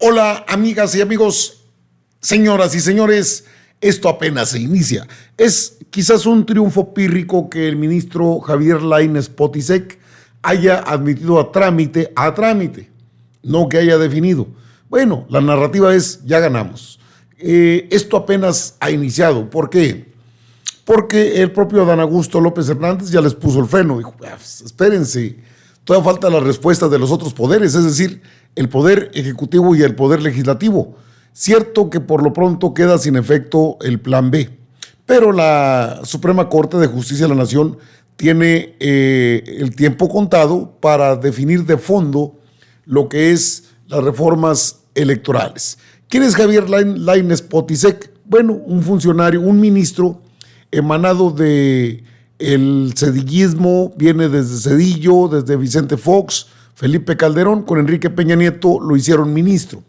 Hola, amigas y amigos, señoras y señores, esto apenas se inicia. Es quizás un triunfo pírrico que el ministro Javier Lainez Potisek haya admitido a trámite, no que haya definido. Bueno, la narrativa es, ya ganamos. Esto apenas ha iniciado. ¿Por qué? Porque el propio Adán Augusto López Hernández ya les puso el freno. Dijo, espérense, todavía falta la respuesta de los otros poderes, es decir, el poder ejecutivo y el poder legislativo. Cierto que por lo pronto queda sin efecto el plan B, pero la Suprema Corte de Justicia de la Nación tiene el tiempo contado para definir de fondo lo que es las reformas electorales. ¿Quién es Javier Lainez Potisek? Bueno, un funcionario, un ministro emanado de el cedillismo, viene desde Cedillo, desde Vicente Fox, Felipe Calderón, con Enrique Peña Nieto lo hicieron ministro.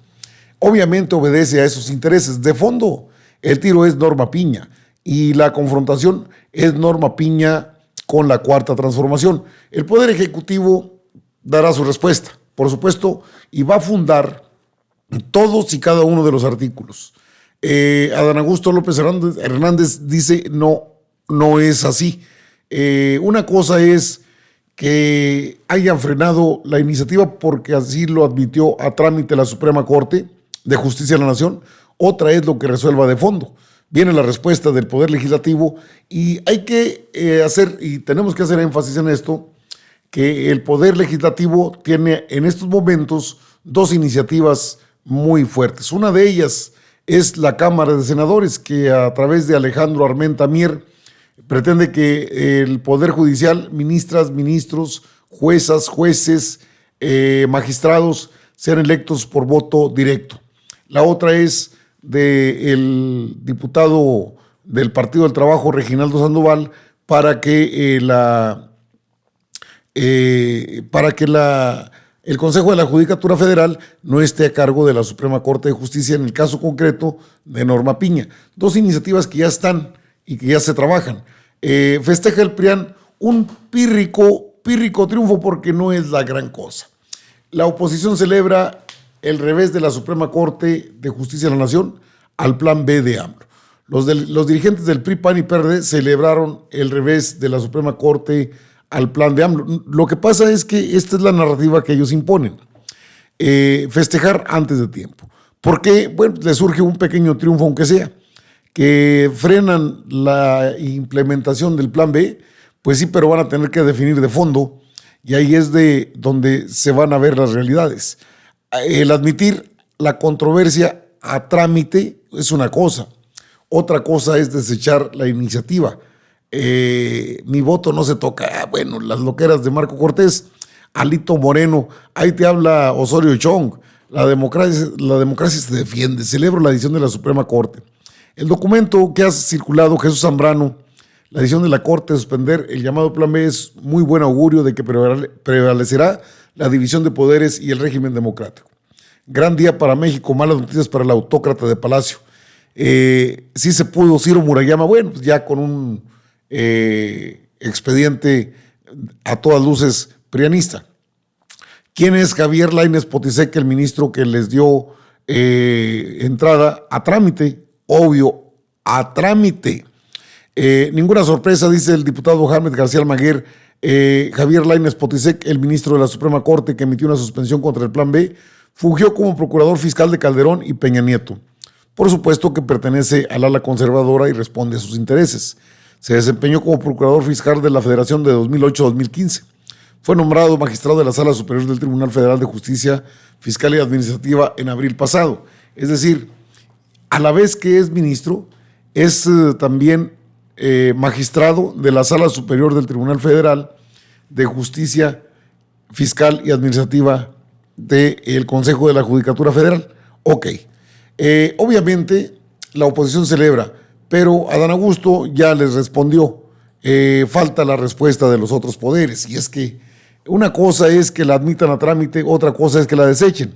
Obviamente obedece a esos intereses. De fondo, el tiro es Norma Piña y la confrontación es Norma Piña con la Cuarta Transformación. El Poder Ejecutivo dará su respuesta, por supuesto, y va a fundar todos y cada uno de los artículos. Adán Augusto López Hernández dice no es así. Una cosa es que hayan frenado la iniciativa porque así lo admitió a trámite la Suprema Corte de Justicia de la Nación. Otra es lo que resuelva de fondo. Viene la respuesta del Poder Legislativo y hay que hacer, y tenemos que hacer énfasis en esto, que el Poder Legislativo tiene en estos momentos dos iniciativas muy fuertes. Una de ellas es la Cámara de Senadores, que a través de Alejandro Armenta Mier pretende que el Poder Judicial, ministras, ministros, juezas, jueces, magistrados sean electos por voto directo. La otra es del diputado del Partido del Trabajo, Reginaldo Sandoval, para que el Consejo de la Judicatura Federal no esté a cargo de la Suprema Corte de Justicia, en el caso concreto de Norma Piña. Dos iniciativas que ya están y que ya se trabajan. Festeja el PRIAN un pírrico triunfo porque no es la gran cosa. La oposición celebra el revés de la Suprema Corte de Justicia de la Nación al plan B de AMLO. Los dirigentes del PRI, PAN y PRD celebraron el revés de la Suprema Corte al plan de AMLO. Lo que pasa es que esta es la narrativa que ellos imponen. Festejar antes de tiempo. Porque, bueno, les surge un pequeño triunfo, aunque sea, que frenan la implementación del plan B, pues sí, pero van a tener que definir de fondo, y ahí es de donde se van a ver las realidades. El admitir la controversia a trámite es una cosa, otra cosa es desechar la iniciativa. Mi voto no se toca. Bueno, las loqueras de Marco Cortés, Alito Moreno, ahí te habla Osorio Chong. La democracia se defiende. Celebro la decisión de la Suprema Corte. El documento que ha circulado Jesús Zambrano, la decisión de la Corte de suspender el llamado Plan B, es muy buen augurio de que prevalecerá la división de poderes y el régimen democrático. Gran día para México, malas noticias para el autócrata de Palacio. Sí se pudo Ciro Murayama, bueno, pues ya con un expediente a todas luces prianista. ¿Quién es Javier Lainez Potisek, el ministro que les dio entrada a trámite? Obvio, a trámite. Ninguna sorpresa, dice el diputado Jaime García Almaguer. Javier Lainez Potisek, el ministro de la Suprema Corte que emitió una suspensión contra el Plan B, fungió como procurador fiscal de Calderón y Peña Nieto. Por supuesto que pertenece al ala conservadora y responde a sus intereses. Se desempeñó como procurador fiscal de la Federación de 2008 a 2015. Fue nombrado magistrado de la Sala Superior del Tribunal Federal de Justicia Fiscal y Administrativa en abril pasado. Es decir, a la vez que es ministro, es también magistrado de la Sala Superior del Tribunal Federal de Justicia Fiscal y Administrativa del Consejo de la Judicatura Federal. Ok. Obviamente, la oposición celebra, pero Adán Augusto ya les respondió. Falta la respuesta de los otros poderes, y es que una cosa es que la admitan a trámite, otra cosa es que la desechen.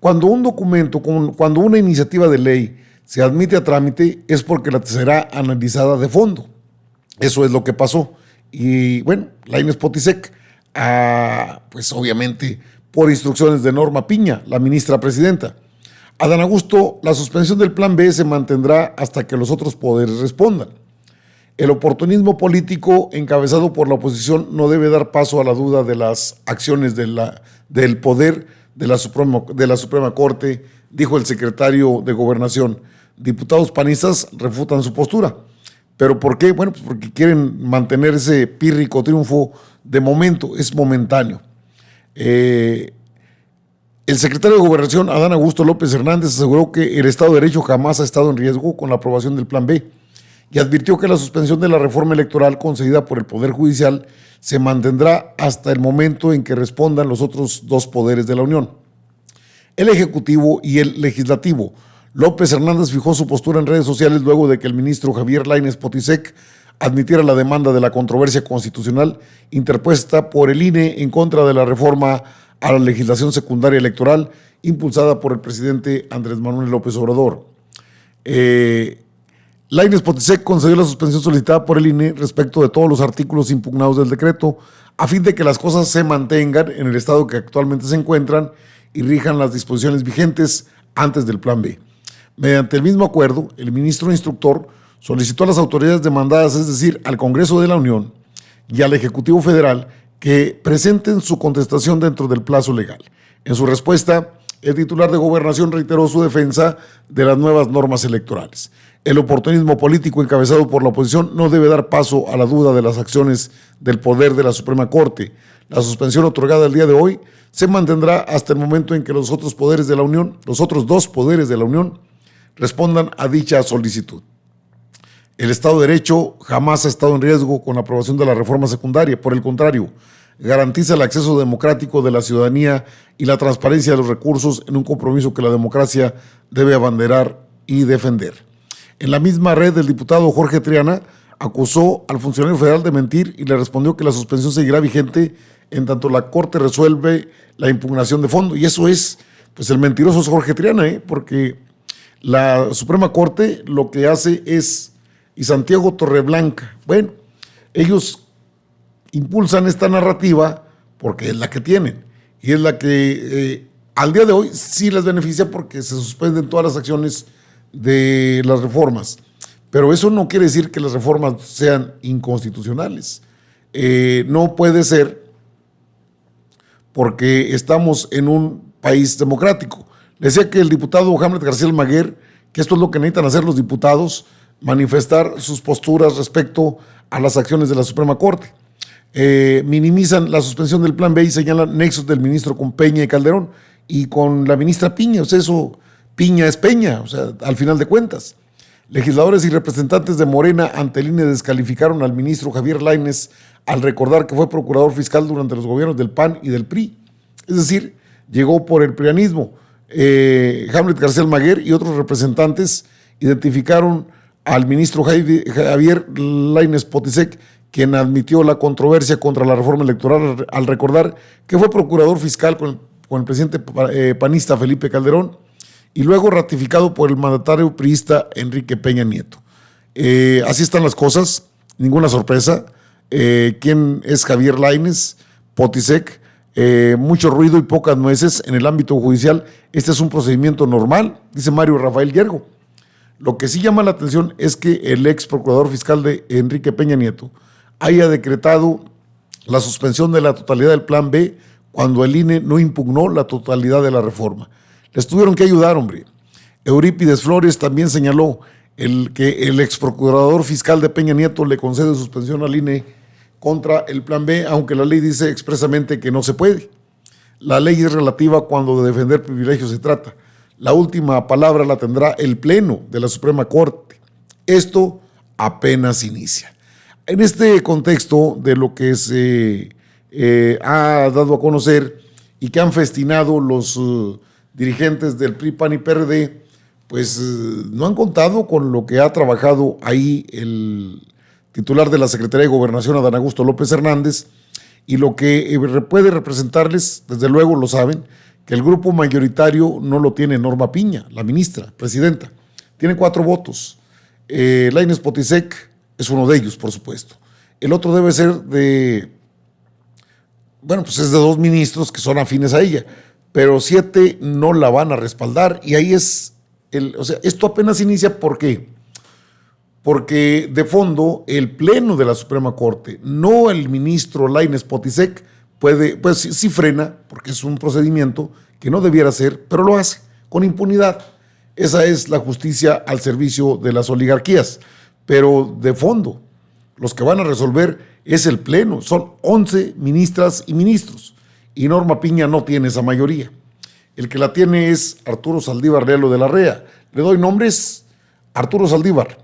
Cuando un documento, cuando una iniciativa de ley se admite a trámite, es porque la será analizada de fondo. Eso es lo que pasó. Y bueno, Lainez Potisek, pues obviamente por instrucciones de Norma Piña, la ministra presidenta, Adán Augusto, la suspensión del Plan B se mantendrá hasta que los otros poderes respondan. El oportunismo político encabezado por la oposición no debe dar paso a la duda de las acciones del poder de la Suprema Corte, dijo el secretario de Gobernación. Diputados panistas refutan su postura. ¿Pero por qué? Bueno, pues porque quieren mantener ese pírrico triunfo de momento, es momentáneo. El secretario de Gobernación, Adán Augusto López Hernández, aseguró que el Estado de Derecho jamás ha estado en riesgo con la aprobación del Plan B y advirtió que la suspensión de la reforma electoral concedida por el Poder Judicial se mantendrá hasta el momento en que respondan los otros dos poderes de la Unión, el Ejecutivo y el Legislativo. López Hernández fijó su postura en redes sociales luego de que el ministro Javier Lainez Potisek admitiera la demanda de la controversia constitucional interpuesta por el INE en contra de la reforma a la legislación secundaria electoral impulsada por el presidente Andrés Manuel López Obrador. Lainez Potisek concedió la suspensión solicitada por el INE respecto de todos los artículos impugnados del decreto a fin de que las cosas se mantengan en el estado que actualmente se encuentran y rijan las disposiciones vigentes antes del Plan B. Mediante el mismo acuerdo, el ministro instructor solicitó a las autoridades demandadas, es decir, al Congreso de la Unión y al Ejecutivo Federal, que presenten su contestación dentro del plazo legal. En su respuesta, el titular de Gobernación reiteró su defensa de las nuevas normas electorales. El oportunismo político encabezado por la oposición no debe dar paso a la duda de las acciones del poder de la Suprema Corte. La suspensión otorgada el día de hoy se mantendrá hasta el momento en que los otros dos poderes de la Unión, respondan a dicha solicitud. El Estado de Derecho jamás ha estado en riesgo con la aprobación de la reforma secundaria. Por el contrario, garantiza el acceso democrático de la ciudadanía y la transparencia de los recursos en un compromiso que la democracia debe abanderar y defender. En la misma red, el diputado Jorge Triana acusó al funcionario federal de mentir y le respondió que la suspensión seguirá vigente en tanto la Corte resuelve la impugnación de fondo. Y eso es, pues el mentiroso es Jorge Triana, porque la Suprema Corte lo que hace es, y Santiago Torreblanca, bueno, ellos impulsan esta narrativa porque es la que tienen y es la que al día de hoy sí les beneficia porque se suspenden todas las acciones de las reformas, pero eso no quiere decir que las reformas sean inconstitucionales. No puede ser porque estamos en un país democrático. Le decía que el diputado Hamlet García Almaguer, que esto es lo que necesitan hacer los diputados, manifestar sus posturas respecto a las acciones de la Suprema Corte. Minimizan la suspensión del Plan B y señalan nexos del ministro con Peña y Calderón y con la ministra Piña. O sea, eso, Piña es Peña, o sea, al final de cuentas. Legisladores y representantes de Morena ante el INE descalificaron al ministro Javier Lainez al recordar que fue procurador fiscal durante los gobiernos del PAN y del PRI. Es decir, llegó por el prianismo. Hamlet García Almaguer y otros representantes identificaron al ministro Javier Lainez Potisek, quien admitió la controversia contra la reforma electoral al recordar que fue procurador fiscal con el presidente panista Felipe Calderón y luego ratificado por el mandatario priista Enrique Peña Nieto. Así están las cosas, ninguna sorpresa. ¿Quién es Javier Lainez Potisek? Mucho ruido y pocas nueces en el ámbito judicial. Este es un procedimiento normal, dice Mario Rafael Yergo. Lo que sí llama la atención es que el ex procurador fiscal de Enrique Peña Nieto haya decretado la suspensión de la totalidad del Plan B cuando el INE no impugnó la totalidad de la reforma. Les tuvieron que ayudar, hombre. Eurípides Flores también señaló que el ex procurador fiscal de Peña Nieto le concede suspensión al INE contra el Plan B, aunque la ley dice expresamente que no se puede. La ley es relativa cuando de defender privilegios se trata. La última palabra la tendrá el Pleno de la Suprema Corte. Esto apenas inicia. En este contexto de lo que se ha dado a conocer y que han festinado los dirigentes del PRI, PAN y PRD, pues no han contado con lo que ha trabajado ahí el titular de la Secretaría de Gobernación, Adán Augusto López Hernández, y lo que puede representarles, desde luego lo saben, que el grupo mayoritario no lo tiene Norma Piña, la ministra, presidenta. Tiene 4 votos. Lainez Potisek es uno de ellos, por supuesto. El otro debe ser pues es de 2 ministros que son afines a ella. pero 7 no la van a respaldar. Y ahí es, o sea, esto apenas inicia. ¿Por qué? Porque de fondo el Pleno de la Suprema Corte, no el ministro Lainez Potisek, pues sí frena, porque es un procedimiento que no debiera ser, pero lo hace con impunidad. Esa es la justicia al servicio de las oligarquías. Pero de fondo, los que van a resolver es el Pleno. Son 11 ministras y ministros. Y Norma Piña no tiene esa mayoría. El que la tiene es Arturo Saldívar Lelo de la Rea. Le doy nombres. Arturo Saldívar.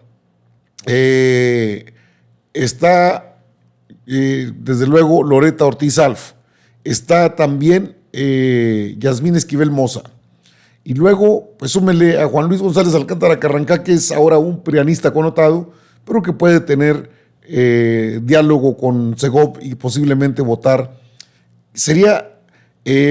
Está, desde luego, Loreta Ortiz Alf. Está también Yasmín Esquivel Moza. Y luego, pues súmele a Juan Luis González Alcántara Carrancá, que es ahora un prianista connotado, pero que puede tener diálogo con Segov y posiblemente votar. Sería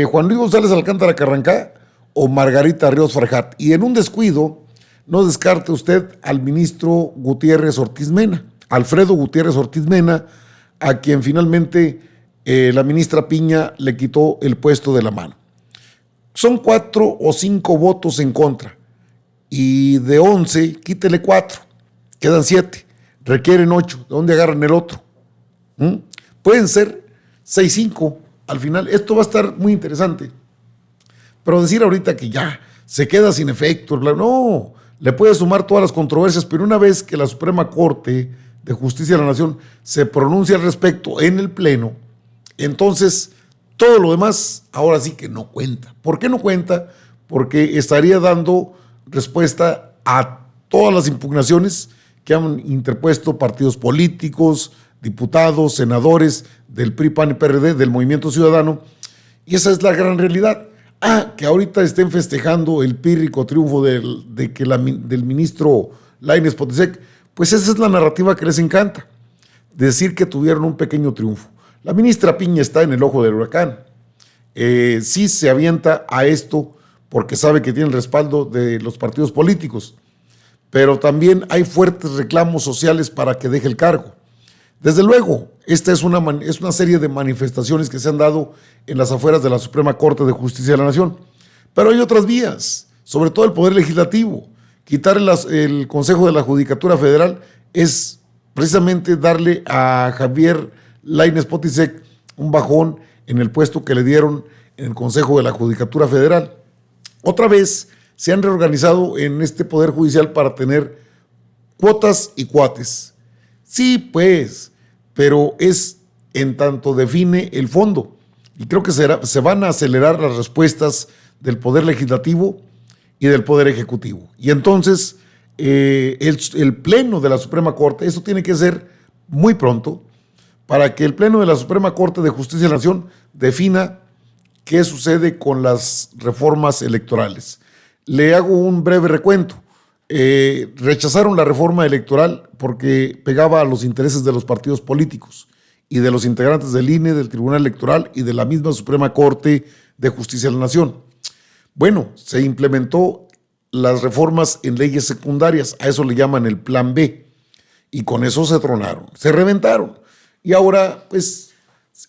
Juan Luis González Alcántara Carrancá o Margarita Ríos Farjat. Y en un descuido, no descarte usted al ministro Gutiérrez Ortiz Mena, Alfredo Gutiérrez Ortiz Mena, a quien finalmente la ministra Piña le quitó el puesto de la mano. Son 4 o 5 votos en contra. Y de 11, quítele 4. Quedan 7. Requieren 8. ¿De dónde agarran el otro? Pueden ser 6-5 al final. Esto va a estar muy interesante. Pero decir ahorita que ya se queda sin efecto, no, le puede sumar todas las controversias, pero una vez que la Suprema Corte de Justicia de la Nación se pronuncia al respecto en el Pleno, entonces todo lo demás ahora sí que no cuenta. ¿Por qué no cuenta? Porque estaría dando respuesta a todas las impugnaciones que han interpuesto partidos políticos, diputados, senadores del PRI, PAN y PRD, del Movimiento Ciudadano, y esa es la gran realidad. Que ahorita estén festejando el pírrico triunfo del ministro Lainez Potisek, pues esa es la narrativa que les encanta, decir que tuvieron un pequeño triunfo. La ministra Piña está en el ojo del huracán. Sí se avienta a esto porque sabe que tiene el respaldo de los partidos políticos, pero también hay fuertes reclamos sociales para que deje el cargo. Desde luego, esta es una serie de manifestaciones que se han dado en las afueras de la Suprema Corte de Justicia de la Nación, pero hay otras vías, sobre todo el Poder Legislativo. Quitar el Consejo de la Judicatura Federal es precisamente darle a Javier Lainez Potisek un bajón en el puesto que le dieron en el Consejo de la Judicatura Federal. Otra vez se han reorganizado en este Poder Judicial para tener cuotas y cuates. Sí, pues, pero es en tanto define el fondo. Y creo que se van a acelerar las respuestas del Poder Legislativo y del Poder Ejecutivo. Y entonces el Pleno de la Suprema Corte, eso tiene que ser muy pronto, para que el Pleno de la Suprema Corte de Justicia de la Nación defina qué sucede con las reformas electorales. Le hago un breve recuento. Rechazaron la reforma electoral porque pegaba a los intereses de los partidos políticos y de los integrantes del INE, del Tribunal Electoral y de la misma Suprema Corte de Justicia de la Nación. Bueno, se implementó las reformas en leyes secundarias, a eso le llaman el Plan B, y con eso se tronaron, se reventaron. Y ahora, pues,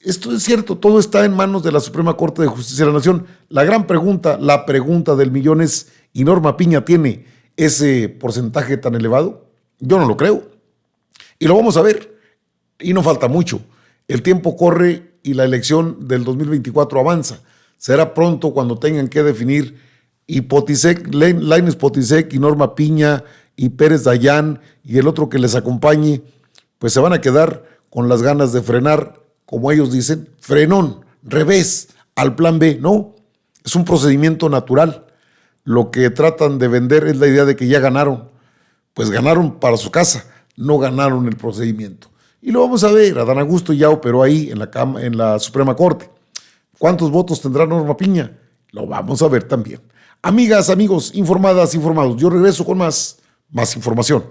esto es cierto, todo está en manos de la Suprema Corte de Justicia de la Nación. La gran pregunta, la pregunta del millón es, ¿y Norma Piña tiene ese porcentaje tan elevado? Yo no lo creo. Y lo vamos a ver. Y no falta mucho. El tiempo corre y la elección del 2024 avanza. Será pronto cuando tengan que definir y Lainez Potisek y Norma Piña y Pérez Dayán y el otro que les acompañe, pues se van a quedar con las ganas de frenar, como ellos dicen, frenón, revés al plan B. No, es un procedimiento natural. Lo que tratan de vender es la idea de que ya ganaron. Pues ganaron para su casa, no ganaron el procedimiento. Y lo vamos a ver, Adán Augusto ya operó ahí en la Suprema Corte. ¿Cuántos votos tendrá Norma Piña? Lo vamos a ver también. Amigas, amigos, informadas, informados. Yo regreso con más información.